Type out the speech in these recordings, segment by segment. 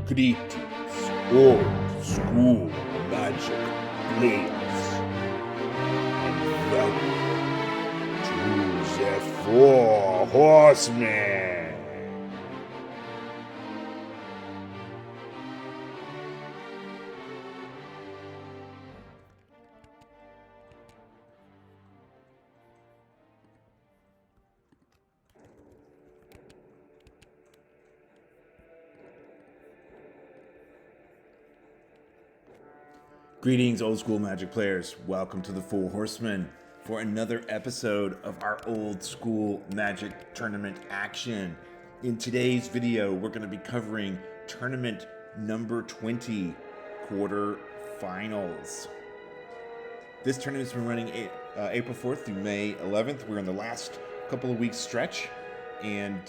Greetings, old school magic players, and welcome to the Four Horsemen. Greetings, old school magic players. Welcome to the Four Horsemen for another episode of our old school magic tournament action. In today's video, we're going to be covering tournament number 20, quarterfinals. This tournament's been running April 4th through May 11th. We're in the last couple of weeks stretch, and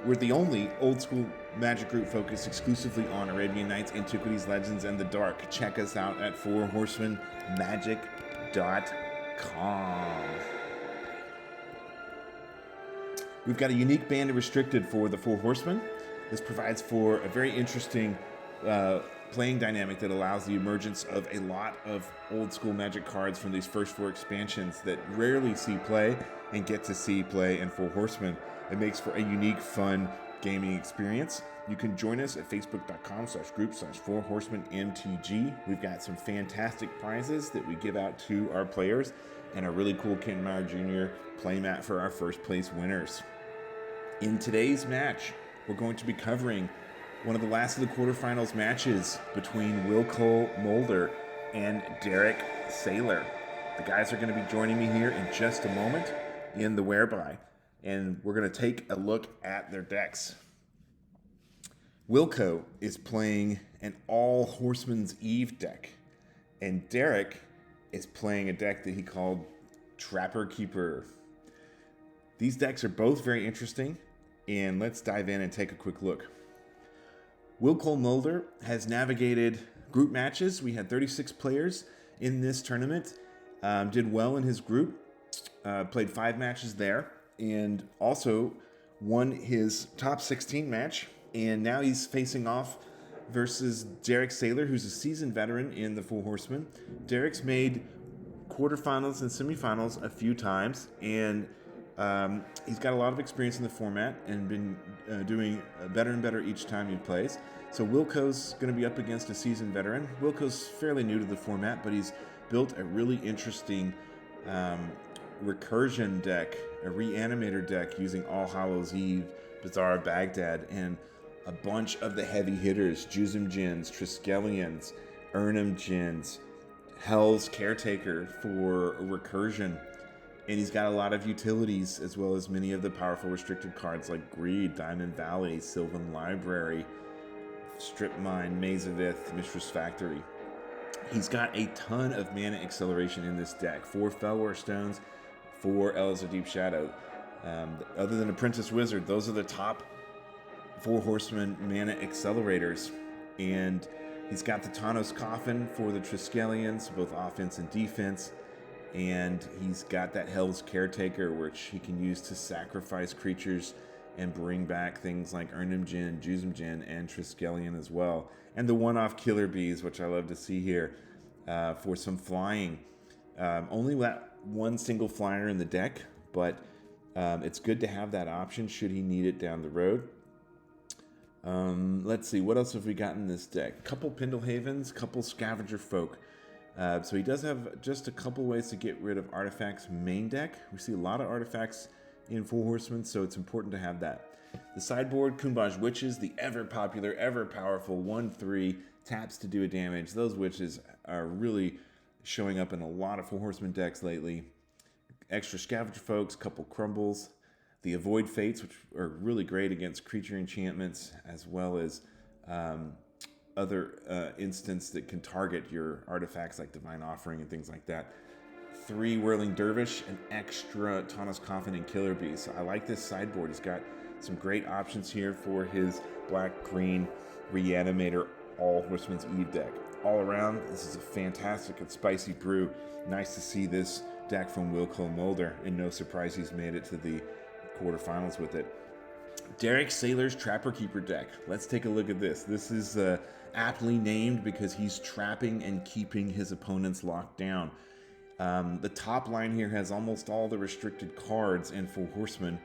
we're the only old school magic group focused exclusively on Arabian Nights, Antiquities, Legends, and the Dark. Check us out at fourhorsemenmagic.com. We've got a unique band of restricted for the Four Horsemen. This provides for a very interesting playing dynamic that allows the emergence of a lot of old school magic cards from these first four expansions that rarely see play and get to see play in Four Horsemen. It makes for a unique, fun gaming experience. You can join us at facebook.com/group/4horsemenmtg. We've got some fantastic prizes that we give out to our players and a really cool Ken Meyer Jr. playmat for our first place winners. In today's match, we're going to be covering one of the last of the quarterfinals matches between Wilco Mulder and Derek Saylor. The guys are going to be joining me here in just a moment in the whereby, and we're going to take a look at their decks. Wilco is playing an all Horsemen's Eve deck, and Derek is playing a deck that he called Trapper Keeper. These decks are both very interesting, and let's dive in and take a quick look. Wilco Mulder has navigated group matches. We had 36 players in this tournament, did well in his group, played 5 matches there, and also won his top 16 match. And now he's facing off versus Derek Saylor, who's a seasoned veteran in the Four Horsemen. Derek's made quarterfinals and semifinals a few times, and he's got a lot of experience in the format and been doing better and better each time he plays. So Wilco's going to be up against a seasoned veteran. Wilco's fairly new to the format, but he's built a really interesting recursion deck, a reanimator deck using All Hallows Eve, Bazaar of Baghdad, and a bunch of the heavy hitters: Juzum Djinns, Triskelions, Urnum Djinns, Hell's Caretaker for recursion. And he's got a lot of utilities, as well as many of the powerful restricted cards like Greed, Diamond Valley, Sylvan Library, Strip Mine, Maze of Ith, Mistress Factory. He's got a ton of mana acceleration in this deck. 4 Felwar Stones, 4 Elves of Deep Shadow. Other than Apprentice Wizard, those are the top Four Horsemen mana accelerators. And he's got the Tawnos Coffin for the Triskelions, both offense and defense. And he's got that Hell's Caretaker, which he can use to sacrifice creatures and bring back things like Urnum Djinn, Juzum Djinn, and Triskelion as well. And the one-off Killer Bees, which I love to see here, for some flying. Only that one single flyer in the deck, but it's good to have that option should he need it down the road. Let's see, what else have we got in this deck? Couple Pendlehavens, couple Scavenger Folk. So he does have just a couple ways to get rid of artifacts main deck. We see a lot of artifacts in Four Horsemen, so it's important to have that. The sideboard, Kumbaj Witches, the ever popular, ever powerful 1/3 taps to do a damage. Those witches are really showing up in a lot of Four Horsemen decks lately. Extra Scavenger Folks, couple Crumbles. The Avoid Fates, which are really great against creature enchantments, as well as other instants that can target your artifacts like Divine Offering and things like that. 3 Whirling Dervish, an extra Tawnos Coffin and Killer Bees. So I like this sideboard. He's got some great options here for his black-green Reanimator All Horsemen's Eve deck. All around, this is a fantastic and spicy brew. Nice to see this deck from Wilco Mulder, and no surprise he's made it to the quarterfinals with it. Derek Saylor's Trapper Keeper deck. Let's take a look at this. This is aptly named because he's trapping and keeping his opponents locked down. The top line here has almost all the restricted cards in Four Horsemen.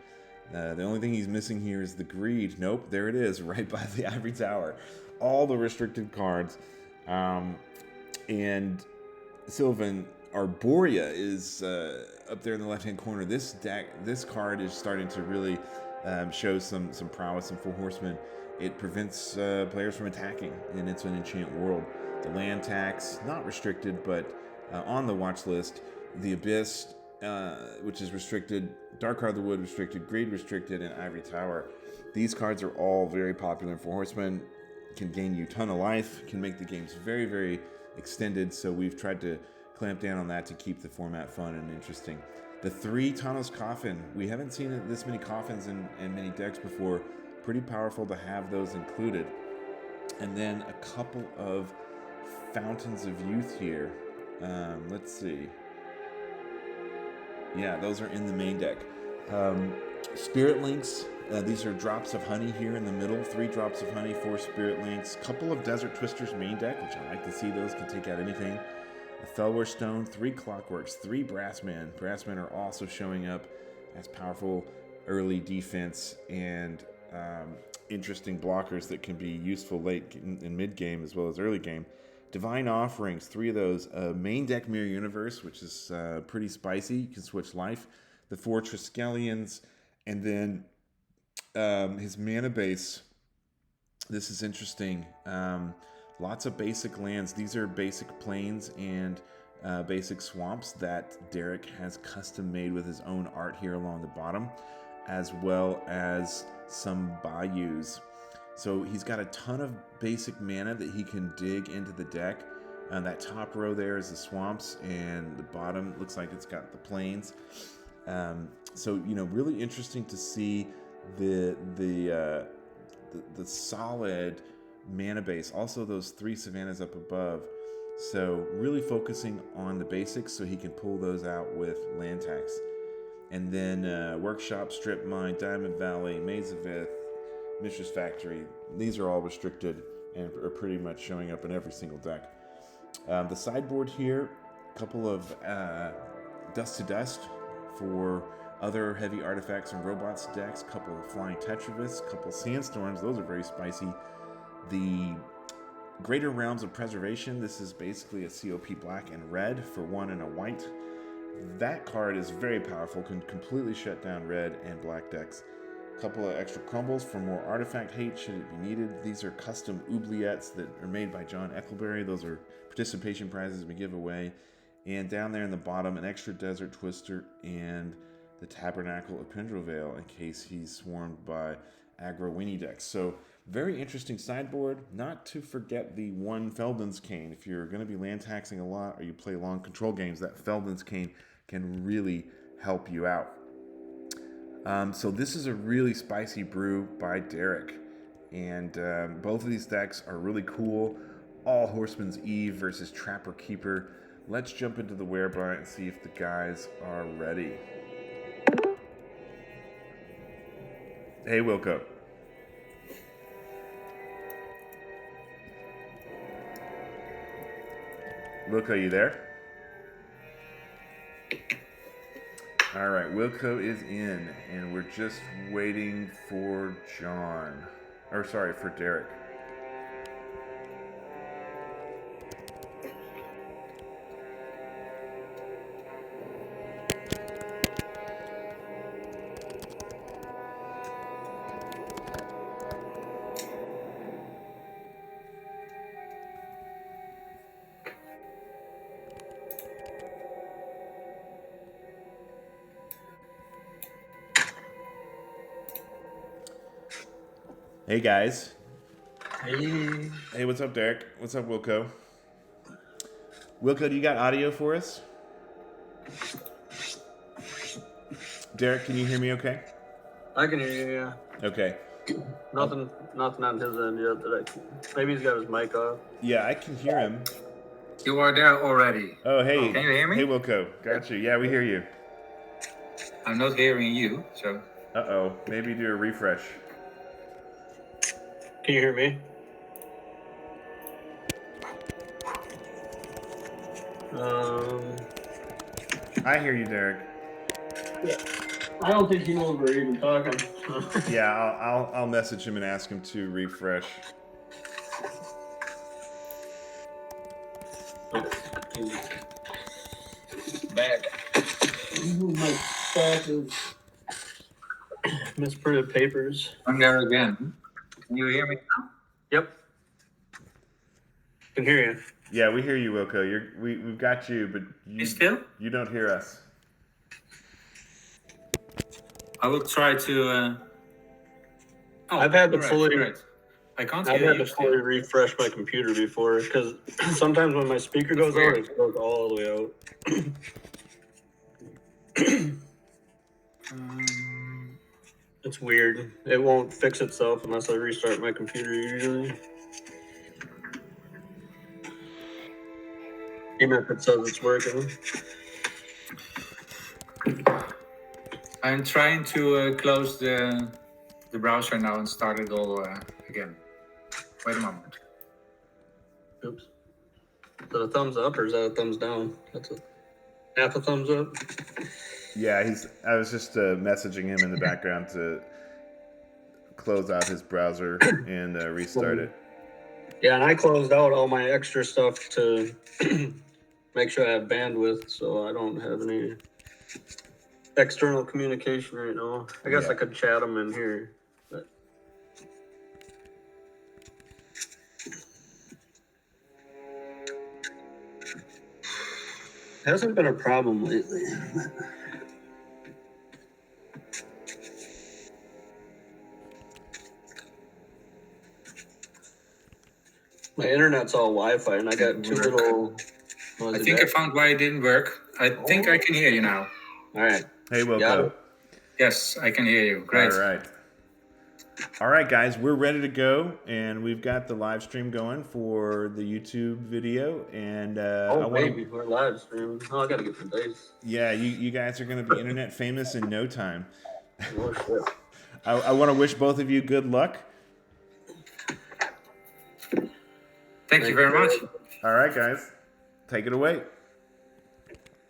The only thing he's missing here is the Greed. Nope, there it is, right by the Ivory Tower. All the restricted cards. And Sylvan Arborea is up there in the left-hand corner. This card is starting to really show some prowess in Four Horsemen. It prevents players from attacking, and it's an enchant world. The land tax, not restricted, but on the watch list. The Abyss, which is restricted. Dark Heart of the Wood restricted. Greed restricted, and Ivory Tower. These cards are all very popular in Four Horsemen. Can gain you a ton of life. Can make the games very, very extended. So we've tried to clamp down on that to keep the format fun and interesting. The 3 Tawnos Coffin. We haven't seen this many coffins in many decks before. Pretty powerful to have those included. And then a couple of Fountains of Youth here. Let's see. Yeah, those are in the main deck. Spirit Links. These are drops of honey here in the middle. 3 drops of honey, 4 Spirit Links. Couple of Desert Twisters main deck, which I like to see. Those can take out anything. A Felwar Stone, 3 Clockworks, 3 Brassmen. Brassmen are also showing up as powerful early defense and interesting blockers that can be useful late in mid-game as well as early game. Divine Offerings, 3 of those. Main deck Mirror Universe, which is pretty spicy. You can switch life. The 4 Triskelions, and then his mana base. This is interesting. Lots of basic lands. These are basic plains and basic swamps that Derek has custom made with his own art here along the bottom, as well as some bayous. So he's got a ton of basic mana that he can dig into the deck. That top row there is the swamps, and the bottom looks like it's got the plains. So really interesting to see the solid mana base. Also those 3 savannas up above. So really focusing on the basics so he can pull those out with land tax. And then Workshop, Strip Mine, Diamond Valley, Maze of Ith, Mistress Factory. These are all restricted and are pretty much showing up in every single deck. The sideboard here, a couple of Dust to Dust for other heavy artifacts and robots decks, a couple of Flying Tetravus, a couple of Sandstorms. Those are very spicy. The Greater Realms of Preservation. This is basically a COP black and red for 1 and a white. That card is very powerful, can completely shut down red and black decks. A couple of extra crumbles for more artifact hate should it be needed. These are custom oubliettes that are made by John Eckleberry. Those are participation prizes we give away. And down there in the bottom, an extra Desert Twister and the Tabernacle of Pendrevale in case he's swarmed by aggro Winnie decks. So very interesting sideboard. Not to forget the 1 Feldon's Cane. If you're going to be land taxing a lot or you play long control games, that Feldon's Cane can really help you out. So this is a really spicy brew by Derek. And both of these decks are really cool. All Horsemen's Eve versus Trapper Keeper. Let's jump into the Werebyte and see if the guys are ready. Hey, Wilco. Wilco, you there? All right, Wilco is in, and we're just waiting for for Derek. Hey guys. Hey. Hey, what's up, Derek? What's up, Wilco? Wilco, do you got audio for us? Derek, can you hear me okay? I can hear you, yeah. Okay. Nothing on his end yet. Maybe he's got his mic off. Yeah, I can hear him. You are there already. Oh, hey. Can you hear me? Hey, Wilco. Got you. Yeah, we hear you. I'm not hearing you, so... Uh-oh. Maybe do a refresh. Can you hear me? I hear you, Derek. Yeah. I don't think he knows we're even talking. Yeah, I'll message him and ask him to refresh. Back. My stack of misprinted papers. I'm there again. Can you hear me now? Yep. Can hear you. Yeah, we hear you, Wilco. We've got you, but you don't hear us. I will try to. I've had to fully. Right. I can't I've hear had you to fully refresh my computer before because sometimes when my speaker goes out, it goes all the way out. It's weird. It won't fix itself unless I restart my computer usually. Even if it says it's working. I'm trying to close the browser now and start it all again. Wait a moment. Oops. Is that a thumbs up or is that a thumbs down? That's a half a thumbs up. Yeah, I was just messaging him in the background to close out his browser and restart it. Yeah, and I closed out all my extra stuff to make sure I have bandwidth, so I don't have any external communication right now. I guess I could chat them in here. But... hasn't been a problem lately. My internet's all Wi-Fi, and I got two little... I think I found why it didn't work. I think I can hear you now. All right. Hey, Wilco. Yes, I can hear you. Great. All right, guys, we're ready to go, and we've got the live stream going for the YouTube video. And we're live streaming. Oh, I gotta get some dice. Yeah, you guys are going to be internet famous in no time. Oh shit! I want to wish both of you good luck. Thank you very much. All right, guys, take it away.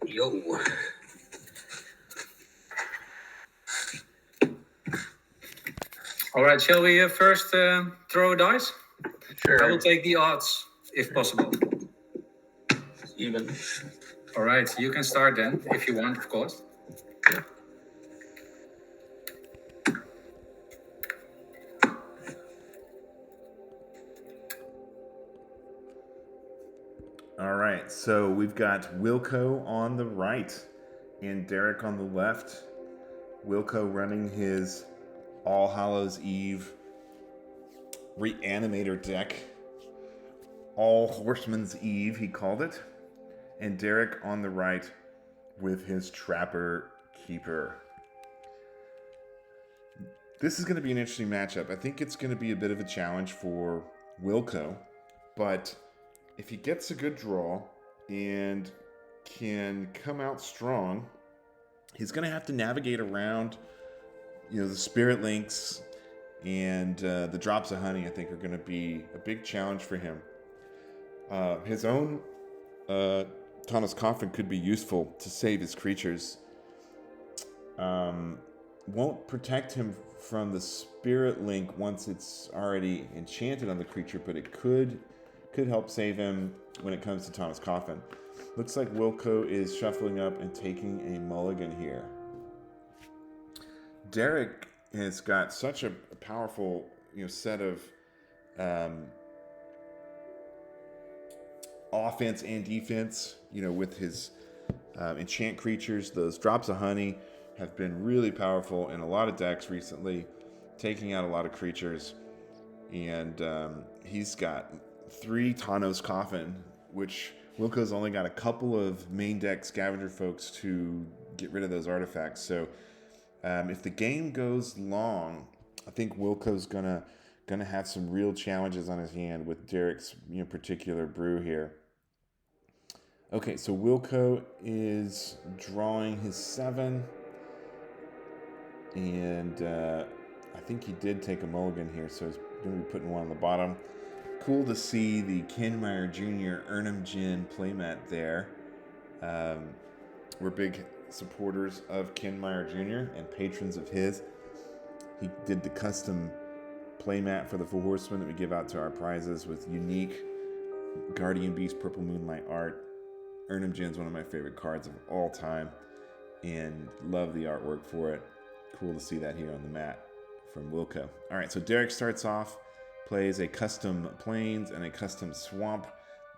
Yo. All right, shall we first throw a dice? Sure. I will take the odds, if possible. Even. All right, you can start then, if you want, of course. All right, so we've got Wilco on the right and Derek on the left. Wilco running his All Hallows Eve Reanimator deck. All Horsemen's Eve, he called it. And Derek on the right with his Trapper Keeper. This is going to be an interesting matchup. I think it's going to be a bit of a challenge for Wilco, but if he gets a good draw and can come out strong, he's going to have to navigate around, the Spirit Links and the Drops of Honey. I think are going to be a big challenge for him. His own Tana's Coffin could be useful to save his creatures. Won't protect him from the Spirit Link once it's already enchanted on the creature, but it could help save him when it comes to Tana's Coffin. Looks like Wilco is shuffling up and taking a mulligan here. Derek has got such a powerful set of offense and defense, with his enchant creatures. Those Drops of Honey have been really powerful in a lot of decks recently, taking out a lot of creatures. And he's got 3 Tana's Coffin, which Wilco's only got a couple of main deck scavenger folks to get rid of those artifacts. So if the game goes long, I think Wilco's gonna have some real challenges on his hand with Derek's particular brew here. Okay, so Wilco is drawing his 7. And I think he did take a mulligan here, so he's going to be putting one on the bottom. Cool to see the Ken Meyer Jr. Ernham Jin playmat there. We're big supporters of Ken Meyer Jr. and patrons of his. He did the custom playmat for the Four Horsemen that we give out to our prizes with unique Guardian Beast Purple Moonlight art. Ernham Jin's one of my favorite cards of all time, and love the artwork for it. Cool to see that here on the mat from Wilco. All right, so Derek starts off, plays a custom Plains and a custom Swamp.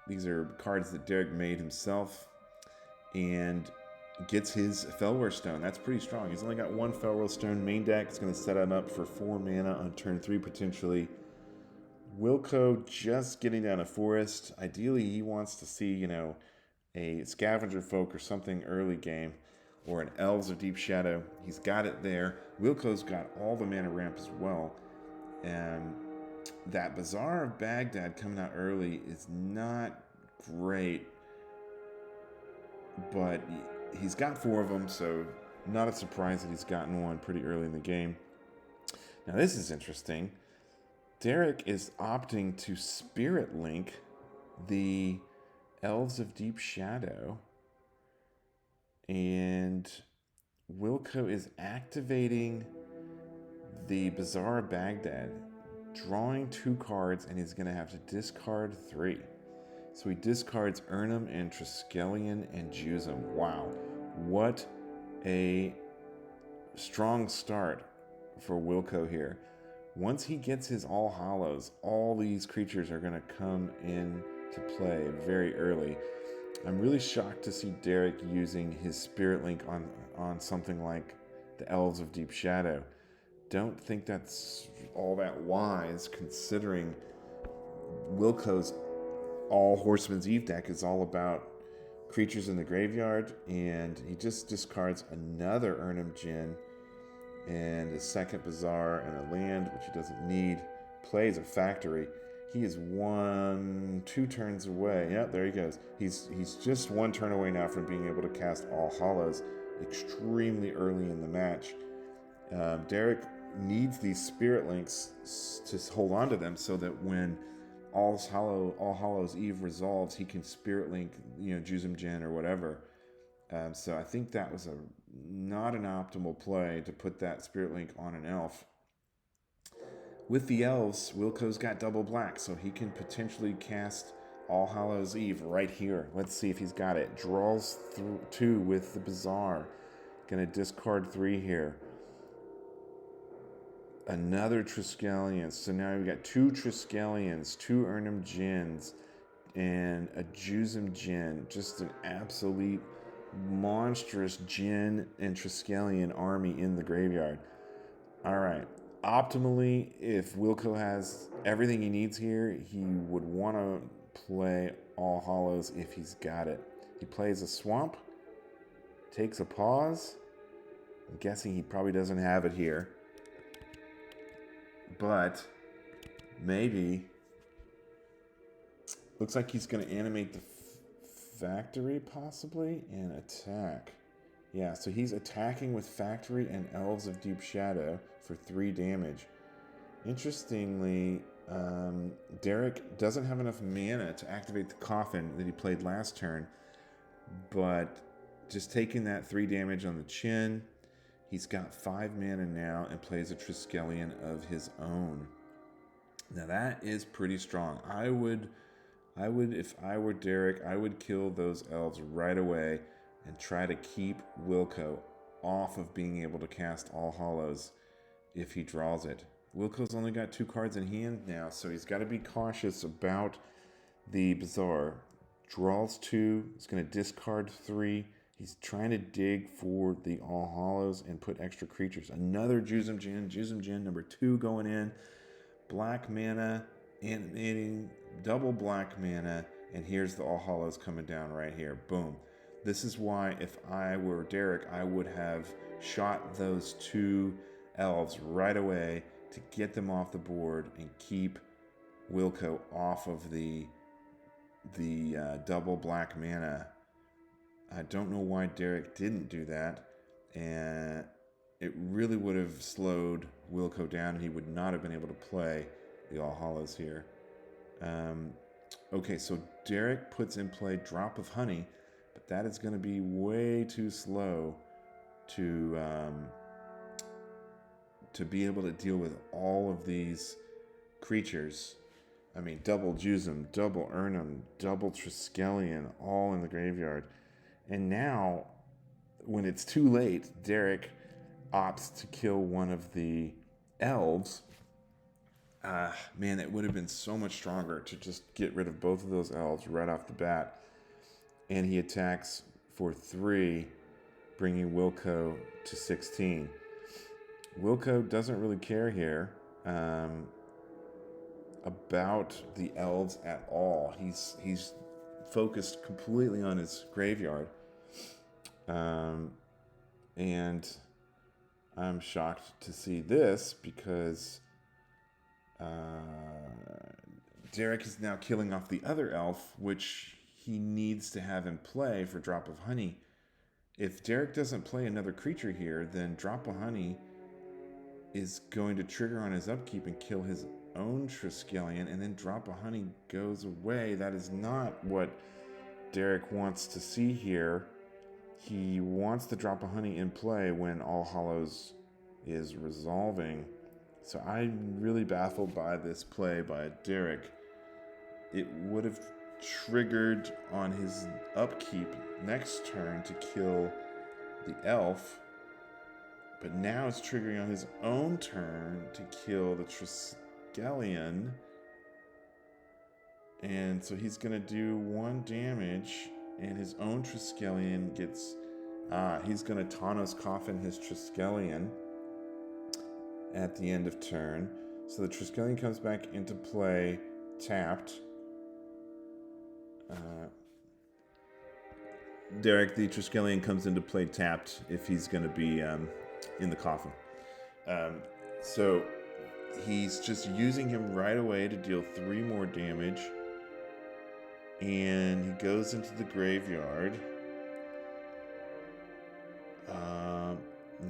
These are cards that Derek made himself, and gets his Fellware Stone. That's pretty strong. He's only got one Fellware Stone. Main deck is going to set him up for 4 mana on turn 3 potentially. Wilco just getting down a forest. Ideally, he wants to see, you know, a Scavenger Folk or something early game, or an Elves of Deep Shadow. He's got it there. Wilco's got all the mana ramp as well. And that Bazaar of Baghdad coming out early is not great, but he's got 4 of them, so not a surprise that he's gotten one pretty early in the game. Now this is interesting. Derek is opting to Spirit Link the Elves of Deep Shadow, and Wilco is activating the Bazaar of Baghdad, drawing 2 cards, and he's going to have to discard 3. So he discards Ernham and Triskelion and Jusum. Wow, what a strong start for Wilco here. Once he gets his All Hallows, all these creatures are going to come in to play very early. I'm really shocked to see Derek using his Spirit Link on something like the Elves of Deep Shadow. Don't think that's all that wise, considering Wilco's All Horsemen's Eve deck is all about creatures in the graveyard, and he just discards another Ernham Jin and a second Bazaar and a land, which he doesn't need. Plays a Factory. He is 2 turns away. Yep, there he goes. He's just 1 turn away now from being able to cast All Hallows extremely early in the match. Derek needs these Spirit Links to hold on to them so that when All Hallows Eve resolves, he can Spirit Link, you know, Jusum Jin or whatever. So I think that was not an optimal play to put that Spirit Link on an elf. With the elves, Wilco's got double black, so he can potentially cast All Hallows Eve right here. Let's see if he's got it. Draws 2 with the Bazaar. Gonna discard 3 here. Another Triskelion. So now we've got 2 Triskelions, 2 Ernham Jins, and a Jusum Jin. Just an absolute monstrous Jin and Triskelion army in the graveyard. All right. Optimally, if Wilco has everything he needs here, he would want to play All Hallows if he's got it. He plays a Swamp, takes a pause. I'm guessing he probably doesn't have it here, but maybe. Looks like he's going to animate the Factory possibly and attack. Yeah, so he's attacking with Factory and Elves of Deep Shadow for 3 damage. Interestingly, Derek doesn't have enough mana to activate the Coffin that he played last turn, but just taking that 3 damage on the chin, he's got 5 mana now and plays a Triskelion of his own. Now that is pretty strong. I would, if I were Derek, I would kill those elves right away and try to keep Wilco off of being able to cast All Hallows if he draws it. Wilco's only got 2 cards in hand now, so he's got to be cautious about the Bazaar. Draws 2, he's going to discard 3. He's trying to dig for the All Hallows and put extra creatures. Another Jusum Jin number 2 going in. Black mana, animating, double black mana, and here's the All Hallows coming down right here. Boom. This is why, if I were Derek, I would have shot those 2 elves right away to get them off the board and keep Wilco off of the double black mana. I don't know why Derek didn't do that, and it really would have slowed Wilco down, and he would not have been able to play the All Hallows here. Okay, so Derek puts in play Drop of Honey, but that is going to be way too slow to be able to deal with all of these creatures. I mean, double Jusum, double Urnum, double Triskelion, all in the graveyard. And now, when it's too late, Derek opts to kill one of the elves. Man, it would have been so much stronger to just get rid of both of those elves right off the bat. And he attacks for 3, bringing Wilco to 16. Wilco doesn't really care here about the elves at all. He's focused completely on his graveyard. And I'm shocked to see this because Derek is now killing off the other elf, which he needs to have in play for Drop of Honey. If Derek doesn't play another creature here, then Drop of Honey is going to trigger on his upkeep and kill his own Triskelion, and then Drop of Honey goes away. That is not what Derek wants to see here. He wants the Drop of Honey in play when All Hallows is resolving. So I'm really baffled by this play by Derek. It would have triggered on his upkeep next turn to kill the elf, but now it's triggering on his own turn to kill the Triskelion. And so he's going to do 1 damage, and his own Triskelion gets... he's going to Tawnos Coffin his Triskelion at the end of turn. So the Triskelion comes back into play tapped. Derek, the Triskelion comes into play tapped if he's going to be in the coffin. So he's just using him right away to deal 3 more damage. And he goes into the graveyard.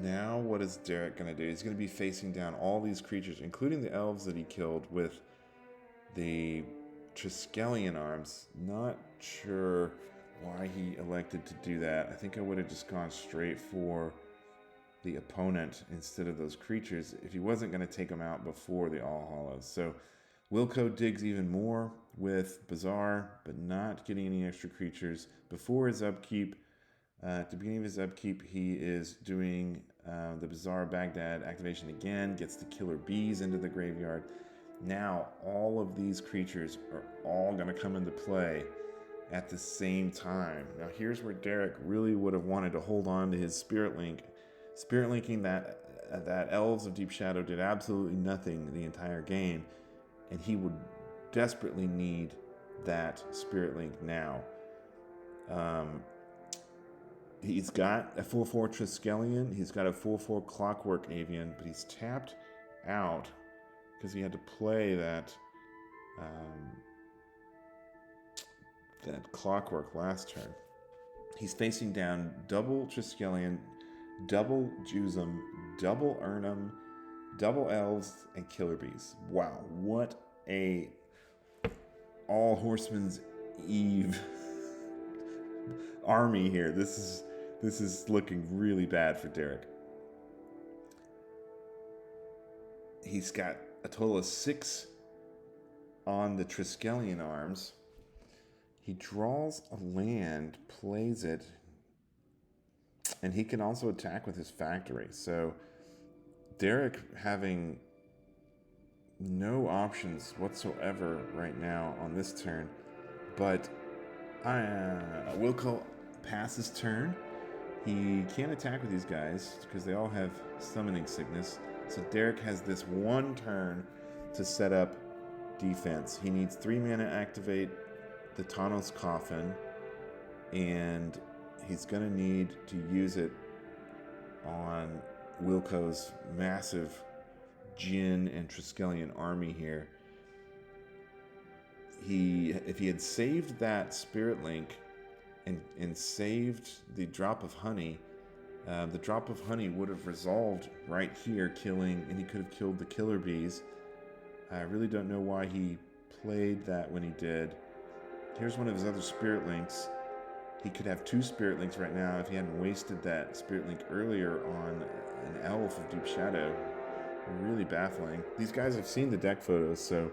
Now what is Derek going to do? He's going to be facing down all these creatures, including the elves that he killed with the Triskelion arms. Not sure why he elected to do that. I think I would have just gone straight for the opponent instead of those creatures if he wasn't going to take them out before the All Hallows. So Wilco digs even more with Bazaar, but not getting any extra creatures before his upkeep. At the beginning of his upkeep, he is doing the Bazaar Baghdad activation again, gets the Killer Bees into the graveyard. Now, all of these creatures are all going to come into play at the same time. Now, here's where Derek really would have wanted to hold on to his Spirit Link. Spirit Linking that Elves of Deep Shadow did absolutely nothing the entire game, and he would desperately need that Spirit Link now. He's got a 4/4 Triskelion. He's got a 4/4 Clockwork Avian, but he's tapped out because he had to play that Clockwork last turn. He's facing down double Triskelion, double Jusum, double Urnum, double Elves, and Killer Bees. Wow, what a all Horsemen's Eve army here. This is looking really bad for Derek. He's got a total of 6 on the Triskelion arms. He draws a land, plays it, and he can also attack with his factory. So Derek having no options whatsoever right now on this turn, but Wilco passes turn. He can't attack with these guys because they all have summoning sickness. So Derek has this 1 turn to set up defense. He needs 3 mana to activate the Tawnos Coffin, and he's going to need to use it on Wilco's massive Djinn and Triskelion army here. If he had saved that Spirit Link and saved the Drop of Honey, The drop of honey would have resolved right here, and he could have killed the killer bees. I really don't know why he played that when he did. Here's one of his other spirit links. He could have 2 spirit links right now if he hadn't wasted that spirit link earlier on an elf of Deep Shadow. Really baffling. These guys have seen the deck photos, so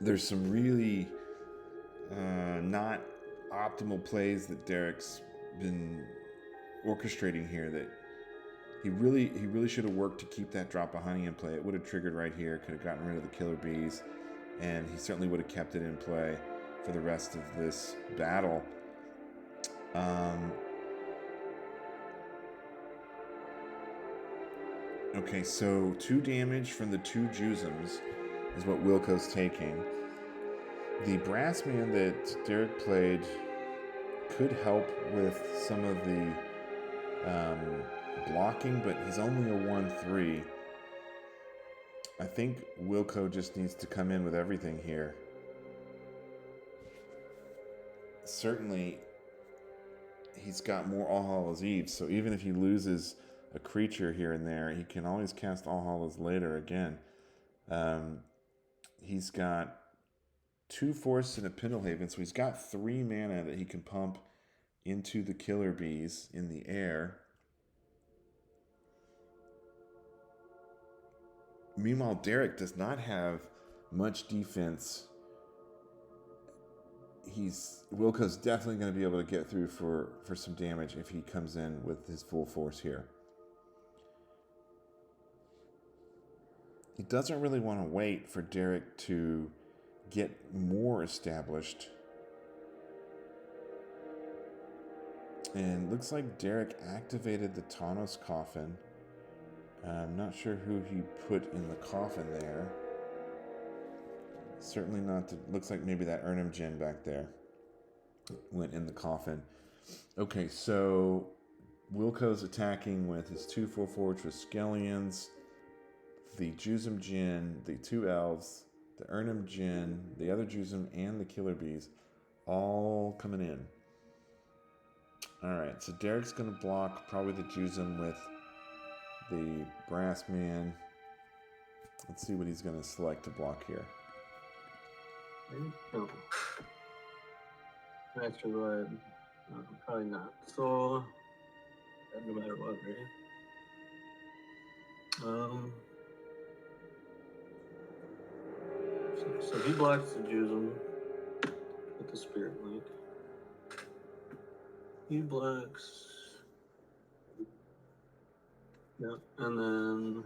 there's some really not optimal plays that Derek's been orchestrating here that he really should have worked to keep that drop of honey in play. It would have triggered right here, could have gotten rid of the killer bees, and he certainly would have kept it in play for the rest of this battle. Okay, so 2 damage from the 2 Jusums is what Wilco's taking. The brass man that Derek played could help with some of the blocking, but he's only a 1/3. I think Wilco just needs to come in with everything here. Certainly, he's got more All Hallows Eve, so even if he loses a creature here and there, he can always cast All Hallows later again. He's got 2 Forests and a Pendlehaven, so he's got 3 mana that he can pump into the killer bees in the air. Meanwhile, Derek does not have much defense. Wilco's definitely going to be able to get through for some damage if he comes in with his full force here. He doesn't really want to wait for Derek to get more established. And looks like Derek activated the Tawnos coffin. I'm not sure who he put in the coffin there. Certainly not. Looks like maybe that Urnum Djinn back there went in the coffin. Okay, so Wilco's attacking with his 2 4/4 Triskelions, the Jusum Djinn, the 2 elves, the Urnum Djinn, the other Jusum, and the killer bees, all coming in. Alright, so Derek's going to block probably the Jusum with the brass man. Let's see what he's going to select to block here. No. Actually, no, probably not. So, no matter what, right? So he blocks the Jusum with the Spirit Link. He blocks. Yeah, and then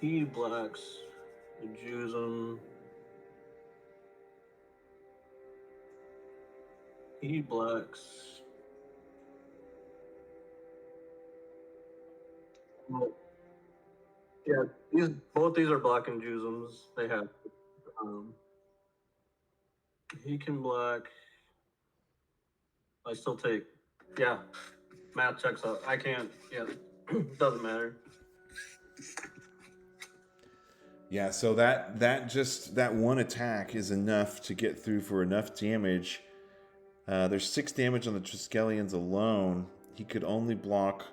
he blocks the Jusum. He blocks. Yeah, both these are blocking Jusums. They have. He can block. I still take. Yeah, math checks out. I can't. Yeah, doesn't matter. Yeah, so that one attack is enough to get through for enough damage. There's 6 damage on the Triskelions alone. He could only block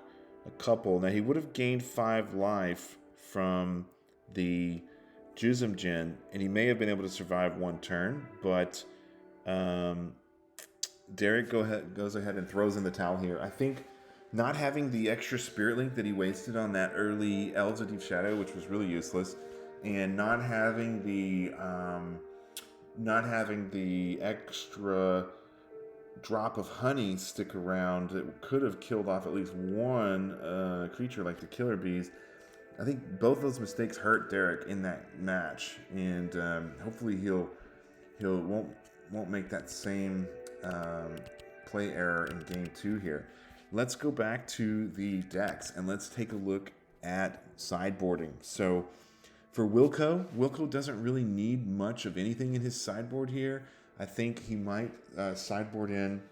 a couple. Now, he would have gained 5 life from the Jusum Djinn, and he may have been able to survive 1 turn, but Derek goes ahead and throws in the towel here. I think not having the extra Spirit Link that he wasted on that early Elves of Deep Shadow, which was really useless, and not having the extra drop of honey stick around that could have killed off at least 1 creature like the killer bees. I think both those mistakes hurt Derek in that match, and hopefully he'll won't make that same play error in game 2 here. Let's go back to the decks and let's take a look at sideboarding. So for Wilco doesn't really need much of anything in his sideboard here. I think he might sideboard in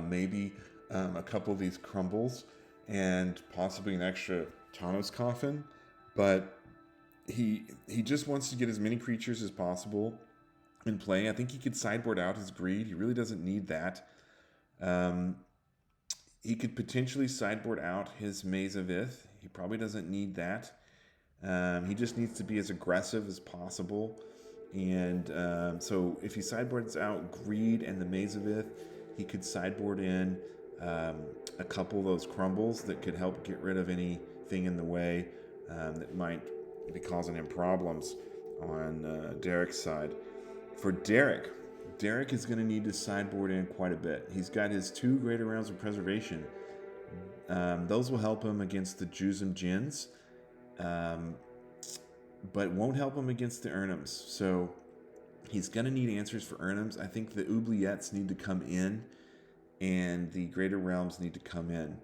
maybe a couple of these crumbles and possibly an extra Tawnos coffin, but he just wants to get as many creatures as possible in play. I think he could sideboard out his greed. He really doesn't need that. He could potentially sideboard out his Maze of Ith. He probably doesn't need that. He just needs to be as aggressive as possible. And so if he sideboards out Greed and the Maze of Ith, he could sideboard in a couple of those crumbles that could help get rid of anything in the way that might be causing him problems on Derek's side. For Derek is going to need to sideboard in quite a bit. He's got his 2 Greater Realms of Preservation. Those will help him against the Juzum Djinns, but won't help him against the Urnums. So he's going to need answers for Urnums. I think the Oubliettes need to come in, and the Greater Realms need to come in.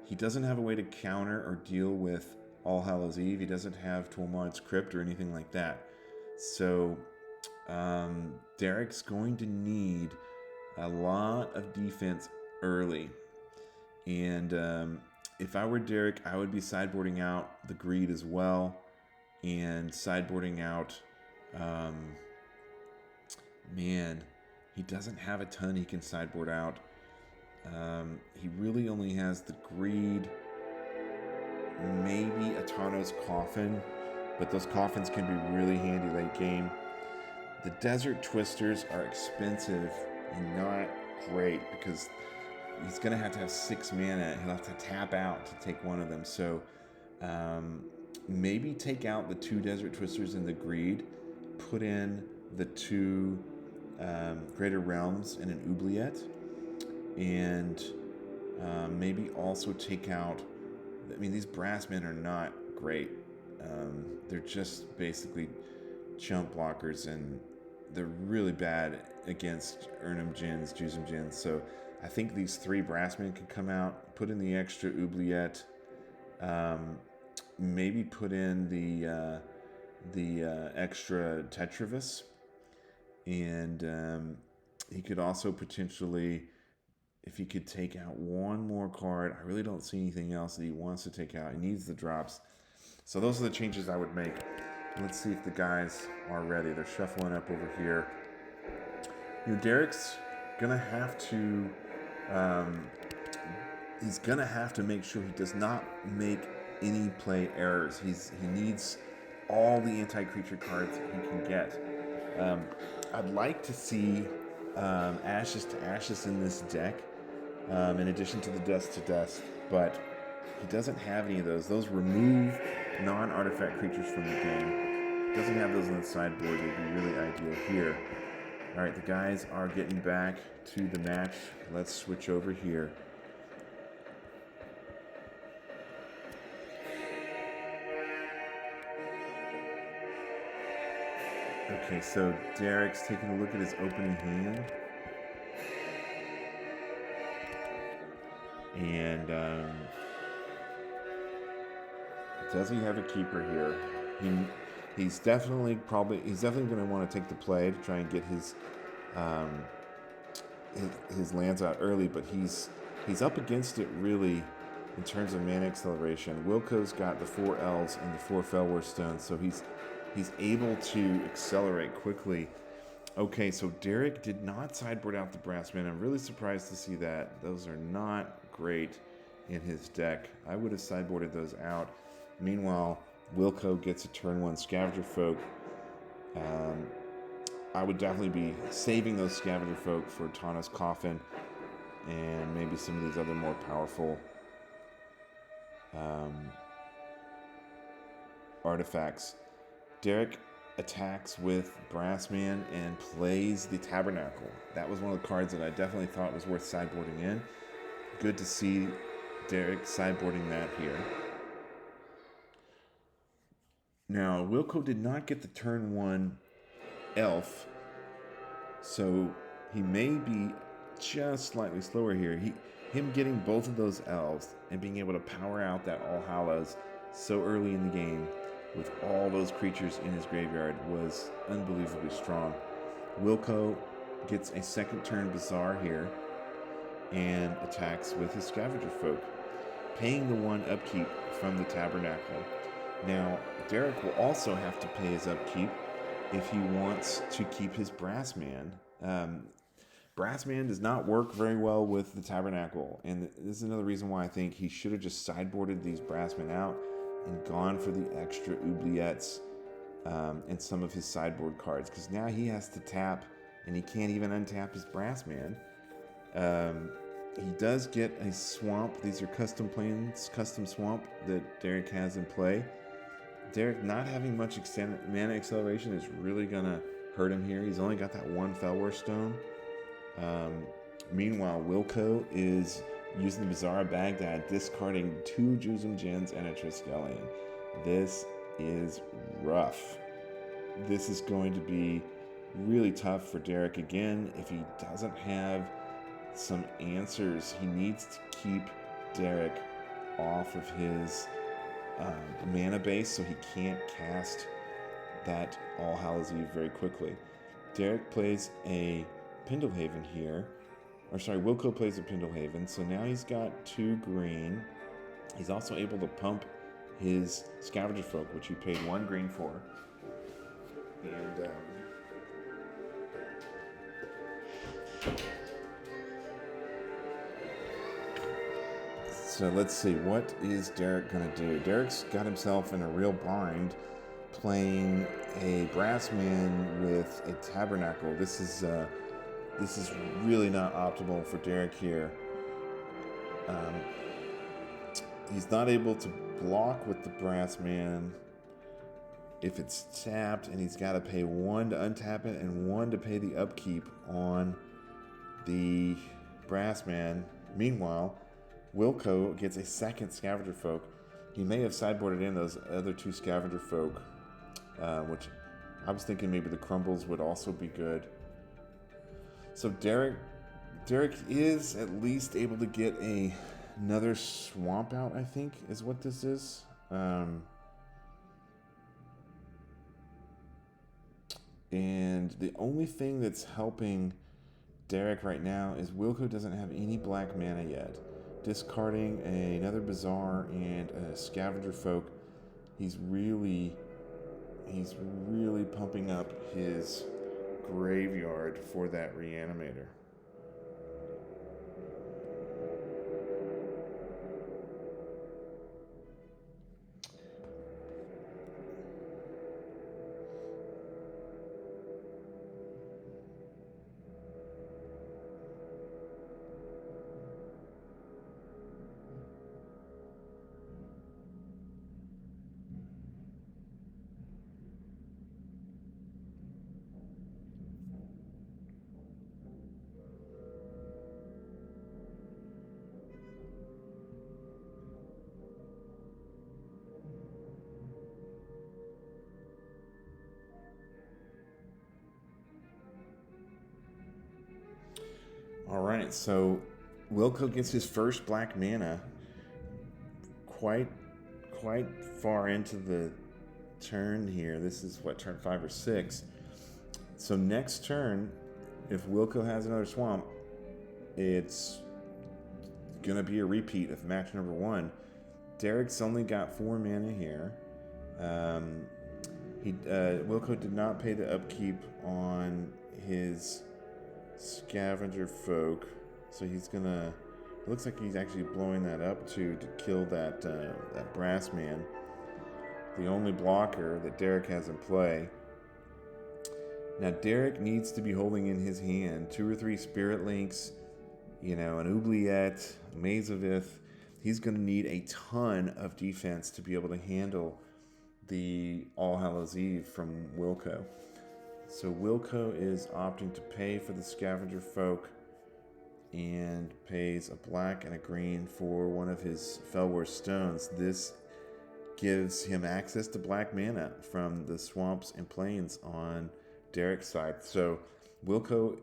He doesn't have a way to counter or deal with All Hallows Eve. He doesn't have Tuamont's Crypt or anything like that. So Derek's going to need a lot of defense early. And if I were Derek, I would be sideboarding out the Greed as well, and sideboarding out, man, he doesn't have a ton he can sideboard out. He really only has the Greed, maybe a Tano's Coffin, but those coffins can be really handy late game. The Desert Twisters are expensive and not great because he's going to have 6 mana. He'll have to tap out to take one of them. So maybe take out the 2 Desert Twisters and the Greed, put in the 2 Greater Realms and an Oubliette, and maybe also take out, I mean, these brass men are not great. They're just basically chump blockers, and they're really bad against Urnum Djinns, Juzum Djinns. So I think these 3 brass men can come out, put in the extra Oubliette, maybe put in the extra Tetravis, and he could also potentially, if he could take out one more card, I really don't see anything else that he wants to take out. He needs the drops. So those are the changes I would make. Let's see if the guys are ready. They're shuffling up over here. You know, Derek's gonna have to, he's gonna have to make sure he does not make any play errors. He needs all the anti-creature cards he can get. I'd like to see Ashes to Ashes in this deck, in addition to the Dust to Dust, but he doesn't have any of those. Those remove non-artifact creatures from the game. He doesn't have those on the sideboard. They'd be really ideal here. All right, the guys are getting back to the match. Let's switch over here. Okay, so Derek's taking a look at his opening hand. And does he have a keeper here? He's definitely going to want to take the play to try and get his lands out early, but he's up against it really in terms of mana acceleration. Wilco's got the 4 elves and the 4 Fellwar stones, so he's able to accelerate quickly. Okay, so Derek did not sideboard out the brass men. I'm really surprised to see that. Those are not great in his deck. I would have sideboarded those out. Meanwhile, Wilco gets a turn 1 Scavenger Folk. I would definitely be saving those Scavenger Folk for Tana's Coffin and maybe some of these other more powerful artifacts. Derek attacks with Brassman and plays the Tabernacle. That was one of the cards that I definitely thought was worth sideboarding in. Good to see Derek sideboarding that here. Now, Wilco did not get the turn 1 elf, so he may be just slightly slower here. Him getting both of those elves and being able to power out that All Hallows so early in the game with all those creatures in his graveyard was unbelievably strong. Wilco gets a second turn Bazaar here and attacks with his Scavenger Folk, paying the 1 upkeep from the Tabernacle. Now, Derek will also have to pay his upkeep if he wants to keep his Brassman. Brassman does not work very well with the Tabernacle, and this is another reason why I think he should have just sideboarded these Brassmen out and gone for the extra oubliettes and some of his sideboard cards, because now he has to tap, and he can't even untap his Brassman. He does get a swamp. These are custom planes, custom swamp that Derek has in play. Derek not having much mana acceleration is really going to hurt him here. He's only got that one Felwar Stone. Meanwhile, Wilco is using the Bazaar of Baghdad, discarding 2 Jusum Gens and a Triskelion. This is rough. This is going to be really tough for Derek again. If he doesn't have some answers, he needs to keep Derek off of his mana base so he can't cast that All Hallows Eve very quickly. Derek plays a Pendlehaven here, or sorry, Wilco plays a Pendlehaven, so now he's got 2 green. He's also able to pump his Scavenger Folk, which he paid 1 green for. And so let's see, what is Derek going to do? Derek's got himself in a real bind playing a Brassman with a Tabernacle. This is really not optimal for Derek here. He's not able to block with the Brassman if it's tapped, and he's got to pay 1 to untap it and 1 to pay the upkeep on the Brassman. Meanwhile, Wilco gets a second Scavenger Folk. He may have sideboarded in those other 2 Scavenger Folk, which I was thinking maybe the Crumbles would also be good. So Derek is at least able to get another swamp out, I think, is what this is. And the only thing that's helping Derek right now is Wilco doesn't have any black mana yet. Discarding another Bazaar and a Scavenger Folk, he's really pumping up his graveyard for that Reanimator. Alright, so Wilco gets his first black mana quite far into the turn here. This is what, turn 5 or 6. So next turn, if Wilco has another swamp, it's gonna be a repeat of match number 1. Derek's only got 4 mana here. Wilco did not pay the upkeep on his Scavenger Folk, so he's gonna. It looks like he's actually blowing that up to kill that Brassman, the only blocker that Derek has in play. Now Derek needs to be holding in his hand 2 or 3 Spirit Links, an Oubliette, a Maze of Ith. He's gonna need a ton of defense to be able to handle the All Hallows Eve from Wilco. So Wilco is opting to pay for the Scavenger Folk and pays a black and a green for one of his Felwar Stones. This gives him access to black mana from the swamps and plains on Derek's side. So Wilco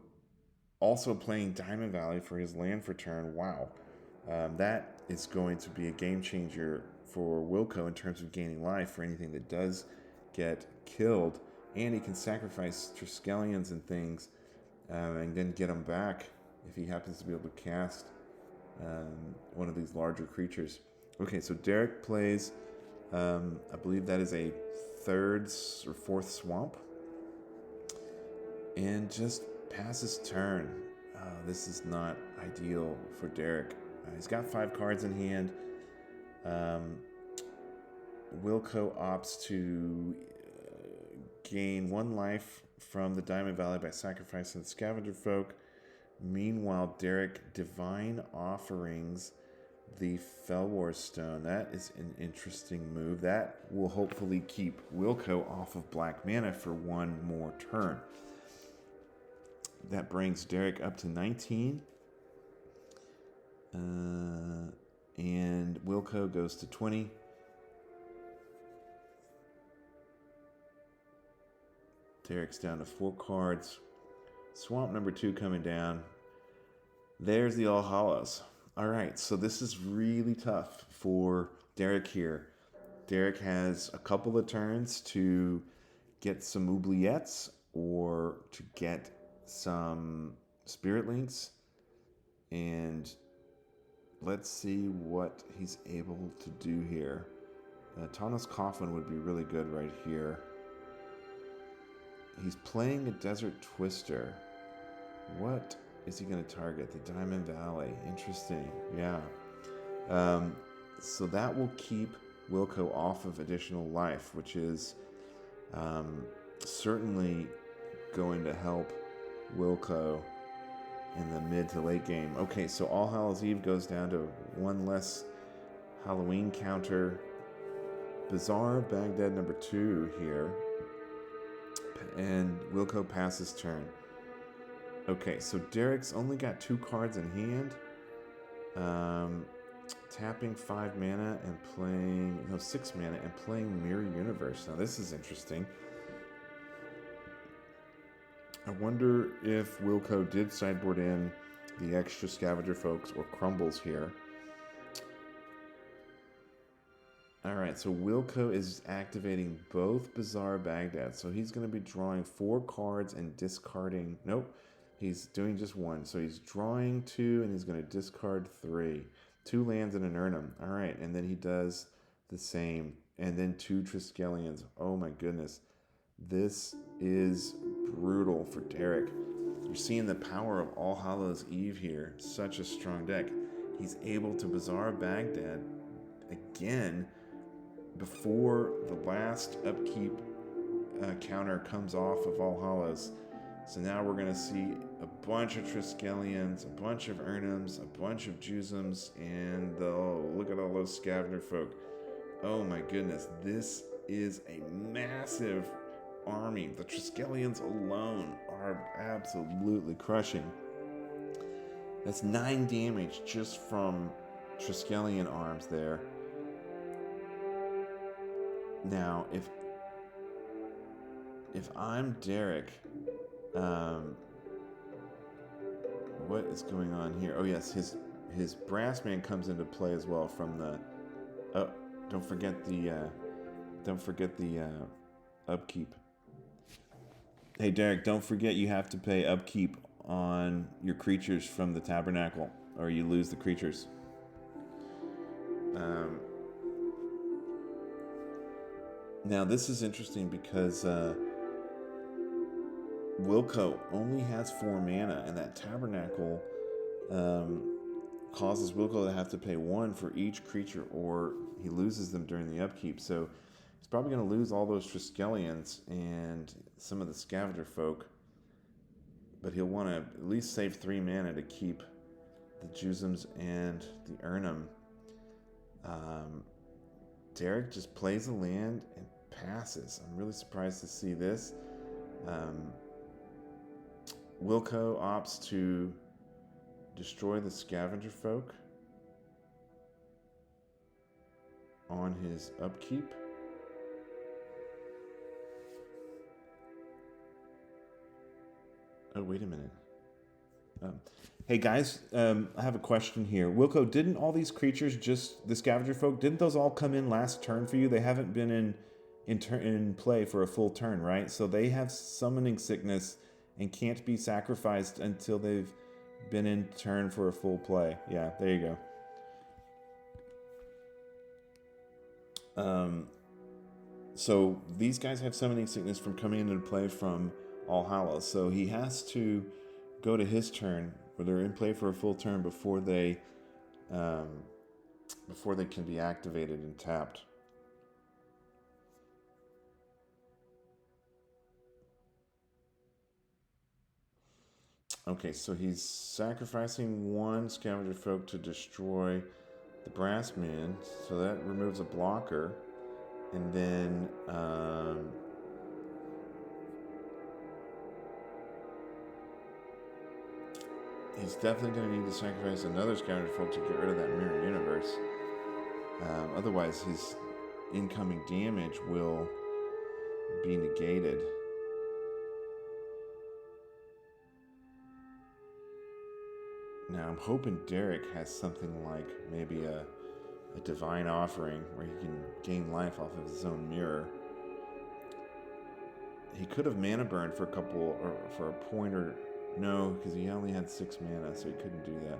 also playing Diamond Valley for his land for turn. Wow. That is going to be a game changer for Wilco in terms of gaining life for anything that does get killed. And he can sacrifice Triskelions and things and then get them back if he happens to be able to cast one of these larger creatures. Okay, so Derek plays, I believe that is a 3rd or 4th swamp. and just pass his turn. This is not ideal for Derek. He's got 5 cards in hand. Wilco opts to gain 1 life from the Diamond Valley by sacrificing the Scavenger Folk. Meanwhile, Derek divine offerings the Fellwar Stone. That is an interesting move. That will hopefully keep Wilco off of black mana for 1 more turn. That brings Derek up to 19. And Wilco goes to 20. Derek's down to 4 cards. Swamp number 2 coming down. There's the All Hallows. All right, so this is really tough for Derek here. Derek has a couple of turns to get some oubliettes or to get some Spirit Links. And let's see what he's able to do here. Tana's Coffin would be really good right here. He's playing a Desert Twister. What is he going to target? The Diamond Valley. Interesting. Yeah. So that will keep Wilco off of additional life, which is certainly going to help Wilco in the mid to late game. Okay, so All Hallows Eve goes down to 1 less Halloween counter. Bizarre Baghdad number 2 here. And Wilco passes turn. Okay, so Derek's only got 2 cards in hand. Tapping 5 mana and playing... No, 6 mana and playing Mirror Universe. Now, this is interesting. I wonder if Wilco did sideboard in the extra Scavenger Folks or Crumbles here. Alright, so Wilco is activating both Bizarre Baghdad. So he's going to be drawing 4 cards and discarding... Nope, he's doing just 1. So he's drawing 2 and he's going to discard 3. 2 lands and an Urnum. Alright, and then he does the same. And then 2 Triskelions. Oh my goodness. This is brutal for Derek. You're seeing the power of All Hallows Eve here. Such a strong deck. He's able to Bizarre Baghdad again before the last upkeep counter comes off of All Hallows. So now we're going to see a bunch of Triskelions, a bunch of Urnums, a bunch of Jusums, and look at all those Scavenger Folk. Oh my goodness, this is a massive army. The Triskelions alone are absolutely crushing. That's 9 damage just from Triskelion arms there. Now, if I'm Derek, what is going on here? Oh yes, his Brass Man comes into play as well from the. Oh, don't forget the upkeep. Hey Derek, don't forget you have to pay upkeep on your creatures from the Tabernacle, or you lose the creatures. Now this is interesting because Wilco only has 4 mana, and that Tabernacle causes Wilco to have to pay 1 for each creature, or he loses them during the upkeep. So he's probably going to lose all those Triskelions and some of the Scavenger Folk, but he'll want to at least save 3 mana to keep the Jusums and the Urnum. Derek just plays a land and passes. I'm really surprised to see this. Wilco opts to destroy the Scavenger Folk on his upkeep. Oh, wait a minute. Hey guys, I have a question here. Wilco, didn't all these creatures, just the Scavenger Folk, didn't those all come in last turn for you? They haven't been in play for a full turn, right? So they have summoning sickness and can't be sacrificed until they've been in turn for a full play. Yeah, there you go. So these guys have summoning sickness from coming into play from All Hallows. So he has to go to his turn, where they're in play for a full turn before they can be activated and tapped. Okay, so he's sacrificing one Scavenger Folk to destroy the Brass Man, so that removes a blocker, and then he's definitely going to need to sacrifice another Scavenger Folk to get rid of that Mirror Universe. Otherwise, his incoming damage will be negated. Now, I'm hoping Derek has something like maybe a Divine Offering where he can gain life off of his own mirror. He could have mana burned for a couple, or for a point, or no, because he only had 6 mana, so he couldn't do that.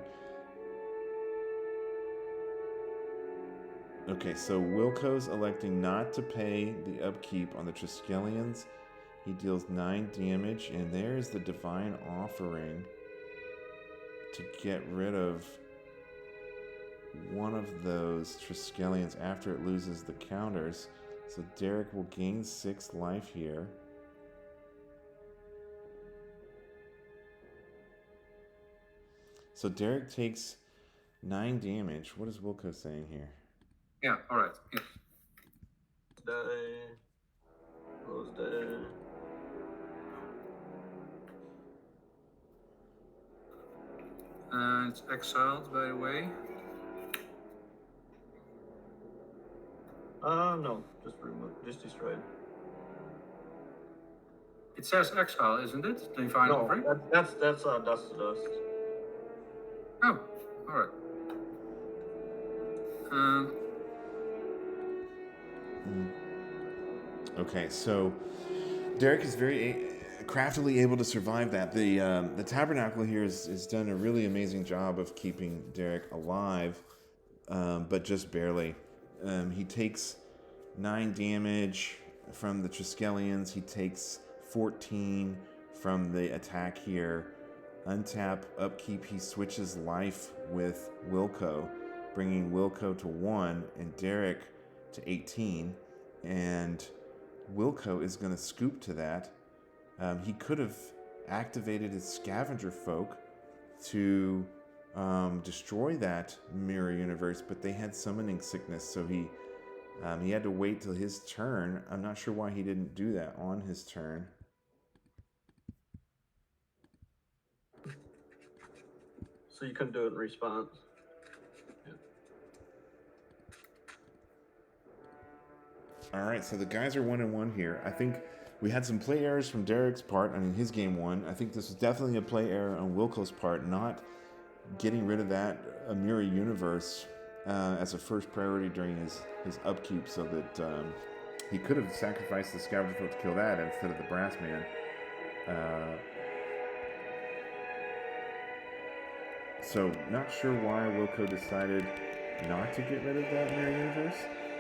Okay, so Wilco's electing not to pay the upkeep on the Triskelions. He deals 9 damage, and there's the Divine Offering to get rid of one of those Triskelions after it loses the counters. So Derek will gain 6 life here. So Derek takes 9 damage. What is Wilco saying here? Yeah, alright. Yeah. Close day. It's exiled, by the way. No, just remove, just destroyed. It says exile, isn't it? The Divine Offering? That's Dust to Dust. Oh, alright. Okay, so Derek is very craftily able to survive that. The Tabernacle here has done a really amazing job of keeping Derek alive, but just barely. He takes 9 damage from the Triskelions. He takes 14 from the attack here. Untap, upkeep, he switches life with Wilco, bringing Wilco to 1 and Derek to 18. And Wilco is going to scoop to that. He could have activated his Scavenger Folk to destroy that Mirror Universe, but they had Summoning Sickness, so he had to wait till his turn. I'm not sure why he didn't do that on his turn. So you couldn't do it in response. All right, so the guys are 1-1 here. I think we had some play errors from Derek's part. I mean, his game 1. I think this was definitely a play error on Wilco's part, not getting rid of that Mirror Universe as a first priority during his upkeep, so that he could have sacrificed the Scavenger Folk to kill that instead of the Brass Man. So not sure why Wilco decided not to get rid of that Mirror Universe,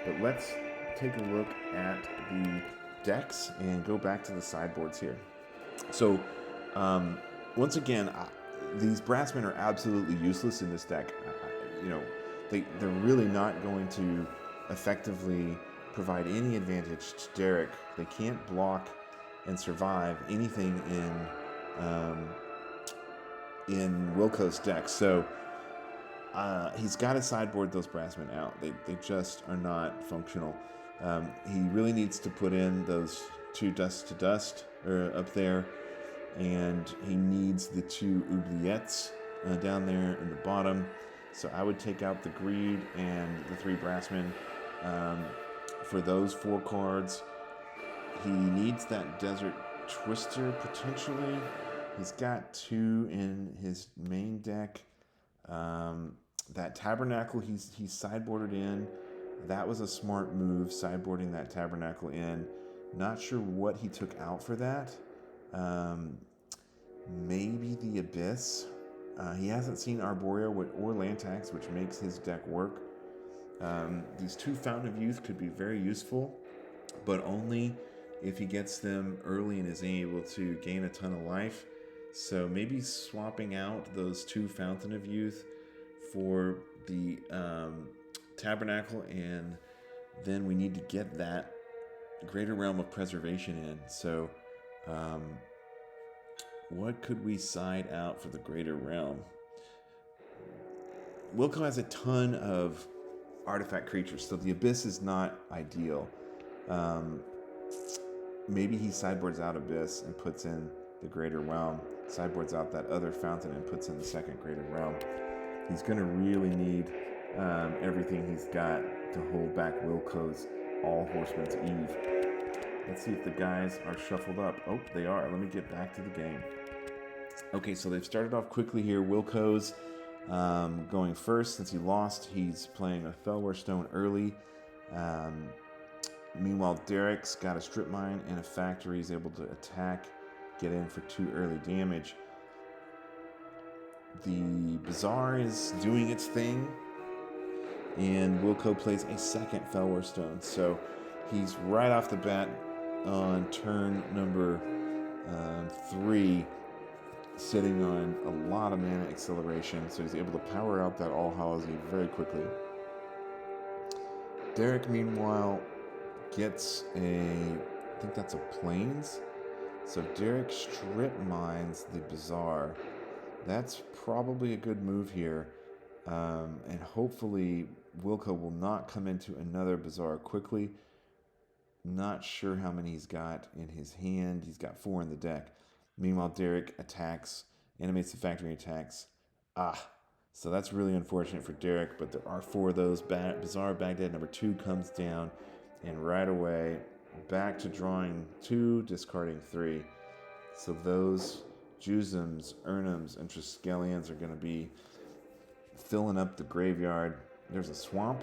but let's take a look at the decks and go back to the sideboards here. So once again, these Brassmen are absolutely useless in this deck. They're really not going to effectively provide any advantage to Derek. They can't block and survive anything in Wilco's deck. So he's got to sideboard those Brassmen out. They just are not functional. He really needs to put in those 2 Dust to Dust up there, and he needs the 2 Oubliettes down there in the bottom. So I would take out the Greed and the 3 Brassmen for those 4 cards. He needs that Desert Twister potentially. He's got 2 in his main deck. That Tabernacle he's sideboarded in. That was a smart move, sideboarding that Tabernacle in. Not sure what he took out for that. Maybe the Abyss. He hasn't seen Arborea or Lantax, which makes his deck work. These 2 Fountain of Youth could be very useful, but only if he gets them early and is able to gain a ton of life. So maybe swapping out those 2 Fountain of Youth for the Tabernacle, and then we need to get that Greater Realm of Preservation in. So what could we side out for the Greater Realm? Wilco has a ton of artifact creatures, so the Abyss is not ideal. Maybe he sideboards out Abyss and puts in the Greater Realm, sideboards out that other Fountain and puts in the second Greater Realm. He's going to really need everything he's got to hold back Wilco's All Horsemen's Eve. Let's see if the guys are shuffled up. Oh, they are. Let me get back to the game. Okay, so they've started off quickly here. Wilco's going first. Since he lost, he's playing a Fellwar Stone early. Meanwhile, Derek's got a Strip Mine and a Factory. He's able to attack, get in for 2 early damage. The Bazaar is doing its thing, and Wilco plays a second Fellwar Stone. So he's right off the bat on turn number 3, sitting on a lot of mana acceleration, so he's able to power out that All Hallows Eve very quickly. Derek, meanwhile, gets I think that's a Plains. So Derek Strip Mines the Bazaar. That's probably a good move here. And hopefully Wilco will not come into another Bazaar quickly. Not sure how many he's got in his hand. He's got 4 in the deck. Meanwhile, Derek attacks, animates the Factory attacks. So that's really unfortunate for Derek, but there are 4 of those. Bazaar Baghdad number 2 comes down, and right away, back to drawing 2, discarding 3. So those Jusums, Urnums, and Triskelions are going to be filling up the graveyard. There's a Swamp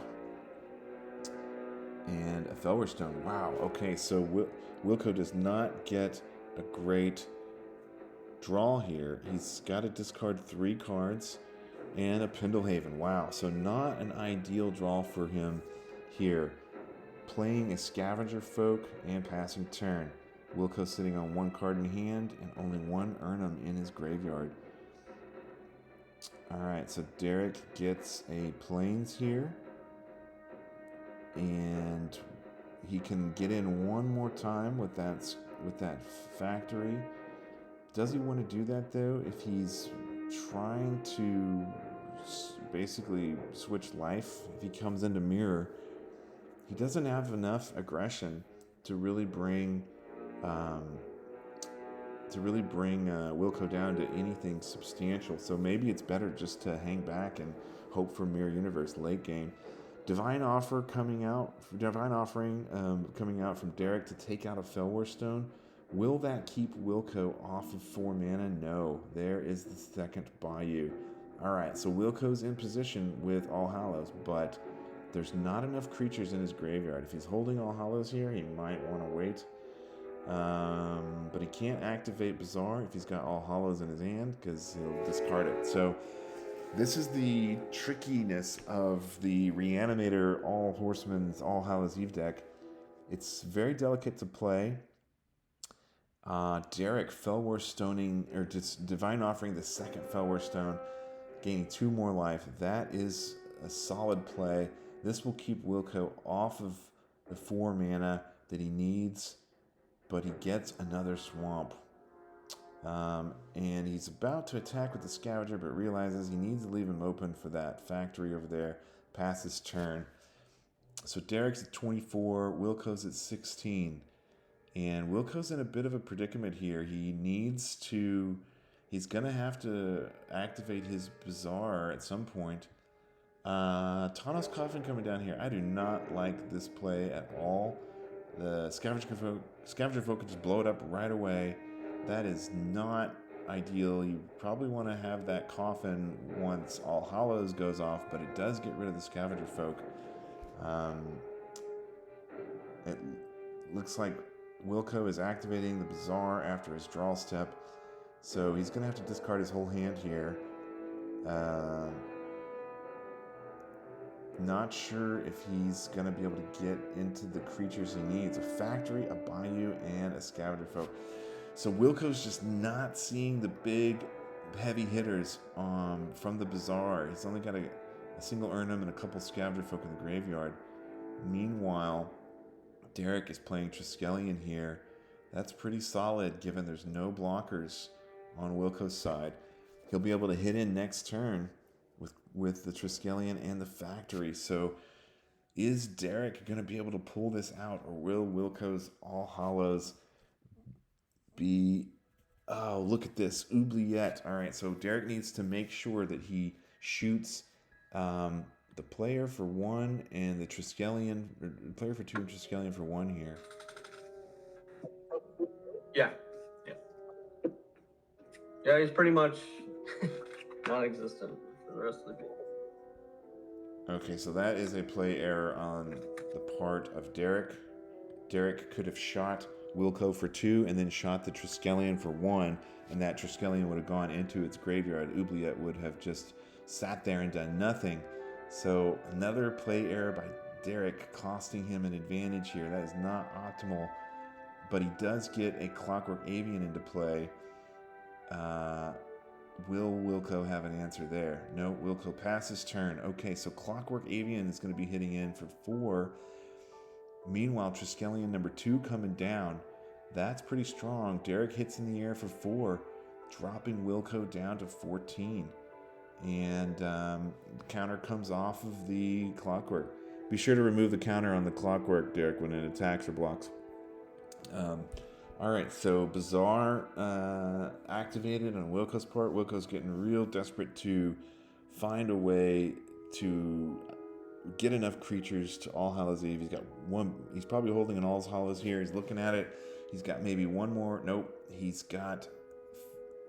and a Fellwar Stone. Wow, okay, so Wilco does not get a great draw here. He's got to discard 3 cards and a Pendlehaven. Wow, so not an ideal draw for him here. Playing a Scavenger Folk and passing turn. Wilco sitting on 1 card in hand and only 1 Urnum in his graveyard. Alright, so Derek gets a Plains here. And he can get in one more time with that Factory. Does he want to do that, though, if he's trying to basically switch life? If he comes into Mirror, he doesn't have enough aggression to really bring Wilco down to anything substantial. So maybe it's better just to hang back and hope for Mirror Universe late game. Divine Offering coming out from Derek to take out a Fellwar Stone. Will that keep Wilco off of 4 mana? No. There is the second Bayou. Alright, so Wilco's in position with All Hallows, but there's not enough creatures in his graveyard. If he's holding All Hallows here, he might want to wait. But he can't activate Bazaar if he's got All Hallows in his hand, because he'll discard it. So this is the trickiness of the Reanimator All Horsemen's All Hallows Eve deck. It's very delicate to play. Derek Fellwar Stoning, or just Divine Offering the second Fellwar Stone, gaining 2 more life. That is a solid play. This will keep Wilco off of the 4 mana that he needs, but he gets another Swamp. And he's about to attack with the Scavenger, but realizes he needs to leave him open for that Factory over there. Pass his turn. So Derek's at 24, Wilco's at 16. And Wilco's in a bit of a predicament here. He's going to have to activate his Bazaar at some point. Tano's Coffin coming down here. I do not like this play at all. The Scavenger Folk can just blow it up right away. That is not ideal. You probably want to have that Coffin once All Hallows goes off, but it does get rid of the Scavenger Folk. It looks like Wilco is activating the Bazaar after his draw step, so he's going to have to discard his whole hand here. Not sure if he's going to be able to get into the creatures he needs. A factory, a bayou, and a scavenger folk. So Wilco's just not seeing the big, heavy hitters from the bazaar. He's only got a single Urnum and a couple scavenger folk in the graveyard. Meanwhile, Derek is playing Triskelion here. That's pretty solid given there's no blockers on Wilco's side. He'll be able to hit in next turn with the Triskelion and the factory. So is Derek going to be able to pull this out, or will Wilco's All Hallows be... Oh, look at this. Oubliette. All right, so Derek needs to make sure that he shoots the player for 1 and the Triskelion, or player for 2 and Triskelion for 1 here. Yeah. Yeah, he's pretty much non-existent for the rest of the game. Okay, so that is a play error on the part of Derek. Derek could have shot Wilco for 2 and then shot the Triskelion for 1, and that Triskelion would have gone into its graveyard. Oubliette would have just sat there and done nothing. So another play error by Derek, costing him an advantage here. That is not optimal, but he does get a Clockwork Avian into play. Will Wilco have an answer there? No, Wilco passes turn. Okay, so Clockwork Avian is going to be hitting in for 4. Meanwhile, Triskelion number 2 coming down. That's pretty strong. Derek hits in the air for 4, dropping Wilco down to 14. And the counter comes off of the Clockwork. Be sure to remove the counter on the Clockwork, Derek, when it attacks or blocks. All right, so Bazaar activated on Wilco's part. Wilco's getting real desperate to find a way to get enough creatures to All Hallows Eve. He's got 1. He's probably holding an All Hallows here. He's looking at it. He's got maybe 1 more. Nope. He's got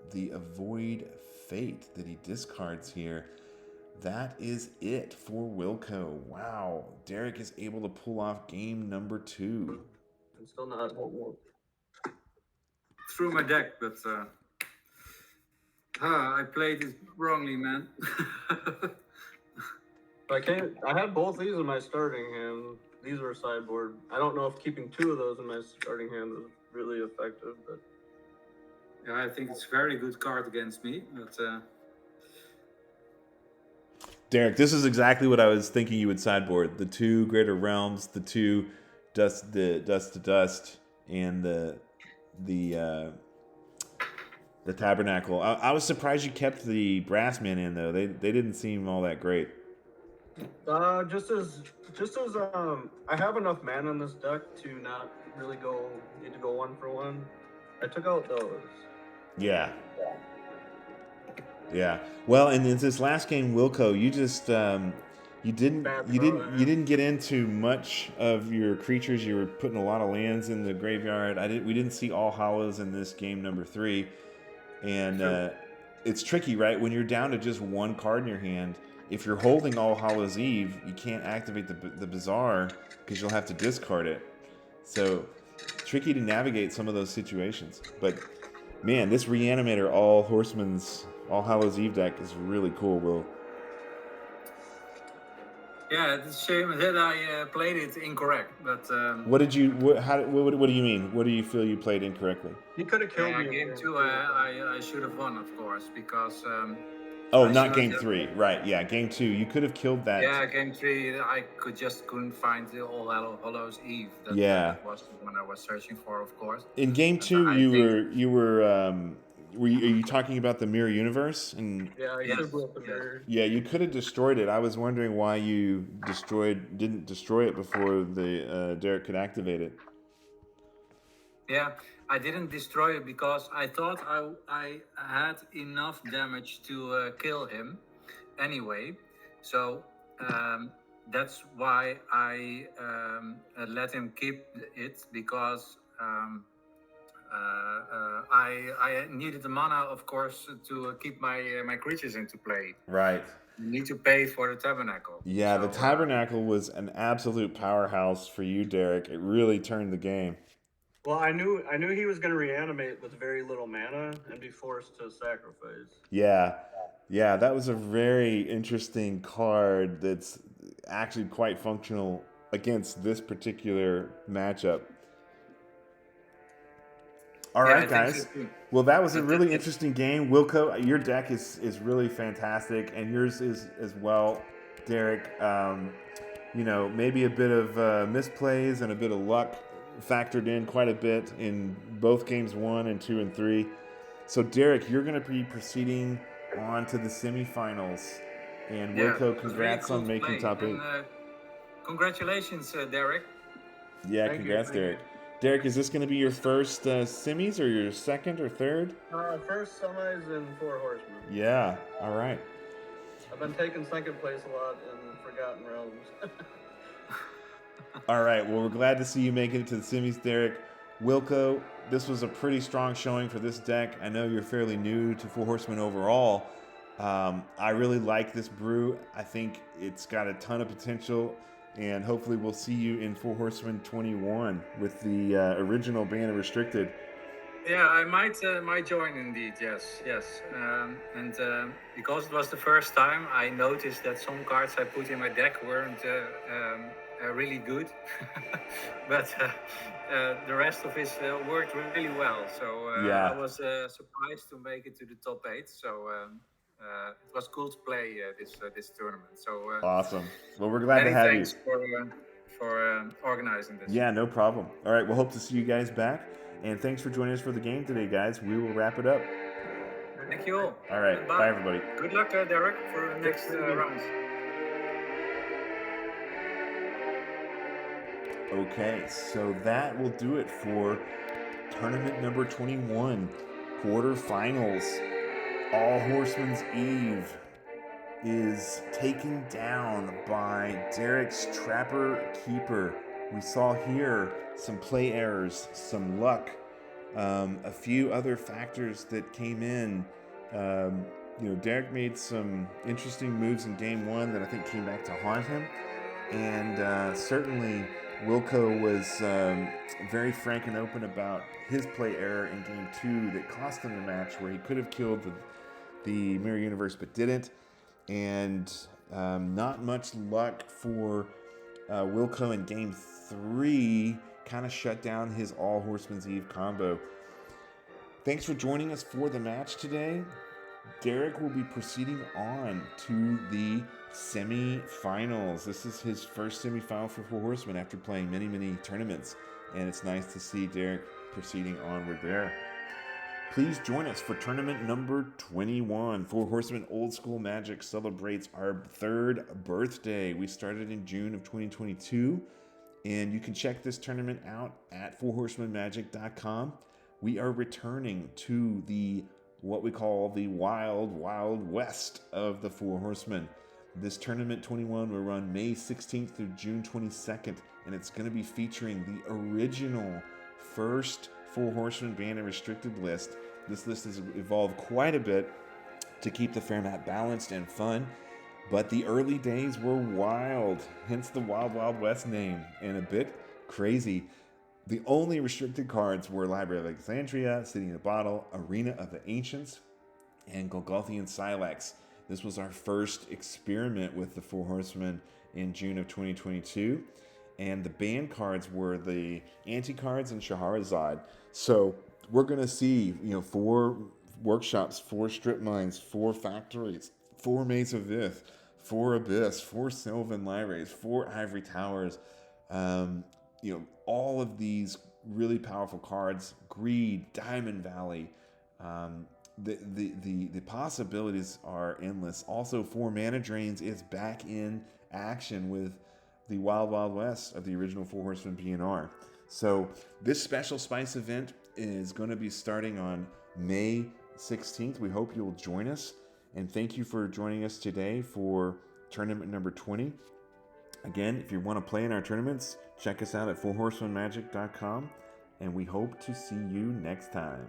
the Avoid Fate that he discards here. That is it for Wilco. Wow. Derek is able to pull off game number 2. I'm still not home. Through my deck, but I played it wrongly, man. I had both these in my starting hand. These were sideboard. I don't know if keeping 2 of those in my starting hand was really effective, but yeah, I think it's a very good card against me. But Derek, this is exactly what I was thinking you would sideboard. The 2 Greater Realms, the 2 Dust to Dust, and the Tabernacle. I was surprised you kept the Brassmen in, though. They didn't seem all that great. Just as I have enough mana in this deck to not really need to go 1 for 1. I took out those. Yeah. Well, and in this last game, Wilco, you just you didn't get into much of your creatures. You were putting a lot of lands in the graveyard. We didn't see All Hallows in this game number 3, and it's tricky, right? When you're down to just 1 card in your hand, if you're holding All Hallows Eve, you can't activate the Bazaar because you'll have to discard it. So tricky to navigate some of those situations. But man, this Reanimator All Horsemen's All Hallows Eve deck is really cool, Will. yeah, it's a shame that I played it incorrect. But What do you mean? What do you feel you played incorrectly? He could have killed me. game 2, I should have won, of course, because. Not game 3, right? Yeah, game 2. You could have killed that. Yeah, game 3, I couldn't find the All Hallows Eve. That was when I was searching for, of course. In game 2, are you talking about the Mirror Universe? And Yeah, I should have broke the mirror. yeah, you could have destroyed it. I was wondering why you didn't destroy it before the Derek could activate it. Yeah, I didn't destroy it because I thought I had enough damage to kill him anyway. So that's why I let him keep it, because I needed the mana, of course, to keep my creatures into play. Right. You need to pay for the Tabernacle. Yeah, the Tabernacle was an absolute powerhouse for you, Derek. It really turned the game. Well, I knew he was going to reanimate with very little mana and be forced to sacrifice. Yeah, yeah, that was a very interesting card that's actually quite functional against this particular matchup. All Yeah, right, I think so guys. too. Well, that was a But really interesting game. Wilco, your deck is really fantastic, and yours is as well, Derek. You know, maybe a bit of misplays and a bit of luck factored in quite a bit in both games 1 and 2 and 3. So, Derek, you're going to be proceeding on to the semifinals. And yeah, Wilco, it was really congrats cool on to making play. top 8. And congratulations, Derek. Yeah, Thank you, congrats, thank you. Derek. Derek, is this going to be your first semis or your second or third? First semis and Four Horsemen. Yeah, all right. I've been taking second place a lot in Forgotten Realms. All right, well, we're glad to see you making it to the semis, Derek. Wilco, this was a pretty strong showing for this deck. I know you're fairly new to Four Horsemen overall. I really like this brew. I think it's got a ton of potential, and hopefully we'll see you in Four Horsemen 21 with the original Ban Restricted. Yeah, I might join indeed. Yes. And because it was the first time, I noticed that some cards I put in my deck weren't really good, but the rest of it worked really well. So Yeah. I was surprised to make it to the top 8. So it was cool to play this tournament. So Awesome. Well, we're glad to many have thanks you. for organizing this. Yeah, no problem. All right, we'll hope to see you guys back. And thanks for joining us for the game today, guys. We will wrap it up. Thank you all. All right. Bye, everybody. Good luck, Derek, for the next rounds. Okay, so that will do it for tournament number 21, quarterfinals. All Horsemen's Eve is taken down by Derek's Trapper Keeper. We saw here some play errors, some luck, a few other factors that came in. Derek made some interesting moves in game 1 that I think came back to haunt him. And certainly Wilco was very frank and open about his play error in game 2 that cost him the match, where he could have killed the Mirror Universe but didn't. And not much luck for Wilco in game 3, kind of shut down his All Horsemen's Eve combo. Thanks for joining us for the match today. Derek will be proceeding on to the semi-finals. This is his first semi-final for Four Horsemen after playing many, many tournaments. And it's nice to see Derek proceeding onward there. Please join us for tournament number 21. Four Horsemen Old School Magic celebrates our 3rd birthday. We started in June of 2022, and you can check this tournament out at fourhorsemenmagic.com. We are returning to what we call the wild, wild west of the Four Horsemen. This tournament 21 will run May 16th through June 22nd, and it's going to be featuring the original first Four Horsemen Banned and Restricted list. This list has evolved quite a bit to keep the format balanced and fun, but the early days were wild, hence the Wild Wild West name, and a bit crazy. The only restricted cards were Library of Alexandria, City in a Bottle, Arena of the Ancients, and Golgothian Silex. This was our first experiment with the Four Horsemen in June of 2022. And the banned cards were the anti-cards and Shahrazad. So we're going to see, 4 workshops, 4 strip mines, 4 factories, 4 Maze of Ith, 4 Abyss, 4 Sylvan Lyraes, 4 Ivory Towers. All of these really powerful cards, Greed, Diamond Valley. The possibilities are endless. Also, 4 Mana Drains is back in action with the Wild Wild West of the original Four Horsemen BNR. So this special Spice event is going to be starting on May 16th. We hope you'll join us. And thank you for joining us today for tournament number 20. Again, if you want to play in our tournaments, check us out at fourhorsemenmagic.com. And we hope to see you next time.